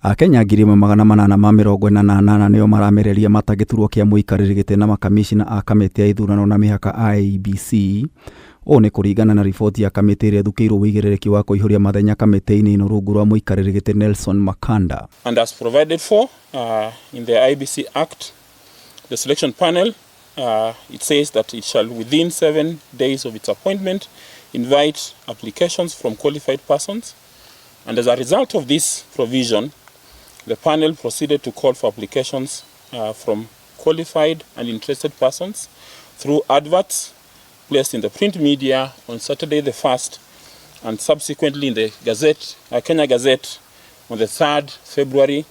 Akenya 888 nĩo maramereria mata gĩturwa kĩa mũikarĩri gĩtĩ na makamicina a kamĩtĩ ya ithurano na mĩhaka IEBC. O nĩ kũringana na riboti ya kamĩtĩ ĩrĩa ĩthukĩirwo wĩigĩrĩrĩki wa kũihũria mathenya kamĩtĩ-inĩ ino rungu rwa mũikarĩri gĩtĩ Nelson Makanda. And as provided for in the IEBC Act, the selection panel, it says that it shall within 7 days of its appointment invite applications from qualified persons. And as a result of this provision, the panel proceeded to call for applications from qualified and interested persons through adverts placed in the print media on Saturday the 1st and subsequently in the Gazette, Kenya Gazette on the 3rd February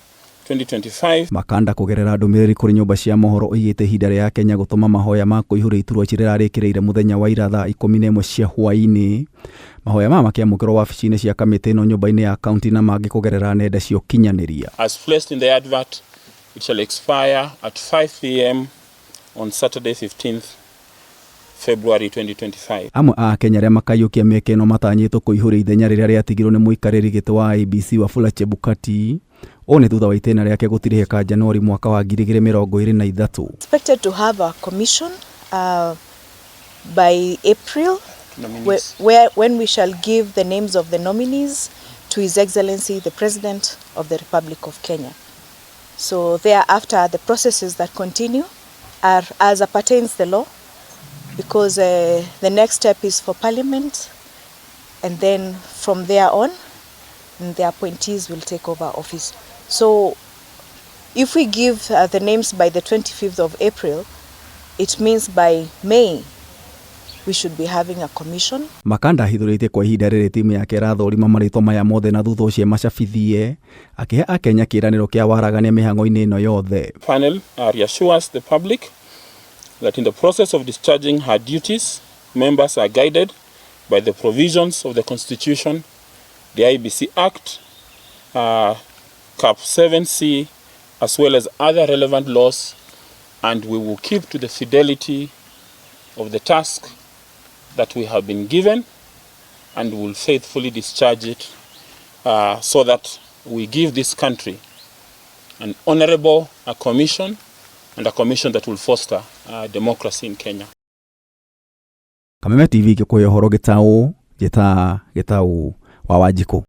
2025. Makanda kugerera ndũmĩrĩri kũrĩ nyũmba cia mohoro oigĩte ihinda rĩa Kenya gũtũma mahoya ma kũihũria iturwa cirarĩkĩrĩire mũthenya wa ira thaa 11 cia hwaĩ-inĩ. Mahoya ma makĩamũkĩrwo wabici-inĩ cia kamĩtĩ ĩno nyũmba-inĩ ya kaunti na mangĩ kũgerera nenda cia ũkinyanĩria. As placed in the advert, it shall expire at 5 p.m. on Saturday 15th February 2025. Amwe a Kenya arĩa makaiyũkia mĩeke ĩno matanyĩtwo kũihũria ithenya rĩrĩa rĩatigirwo nĩ mũikarĩri gĩtĩ wa IEBC Wafula Chebukati. O nĩ thutha wa itĩna rĩake gũtirĩhĩka Januari mwaka wa 2023. Expected to have a commission by April when we shall give the names of the nominees to His Excellency the President of the Republic of Kenya. So thereafter the processes that continue are as pertains the law, because the next step is for Parliament, and then from there on the appointees will take over office. So if we give the names by the 25th of April, it means by May we should be having a commission. Makanda hithurĩtie kwa ihinda rĩrĩ timu yake ĩrathũrima marĩtwa maya mothe na thutha ũcio macabithie akĩhe Akenya kĩĩranĩro kĩa waragania mĩhang'o-inĩ ĩno yothe. Panel reassures the public that in the process of discharging her duties, members are guided by the provisions of the Constitution, the IEBC Act, Cap 7C, as well as other relevant laws, and we will keep to the fidelity of the task that we have been given, and will faithfully discharge it so that we give this country an honorable commission, and a commission that will foster democracy in Kenya. Kameme TV gĩkũhe ũhoro gĩtaũ wa Wanjikũ.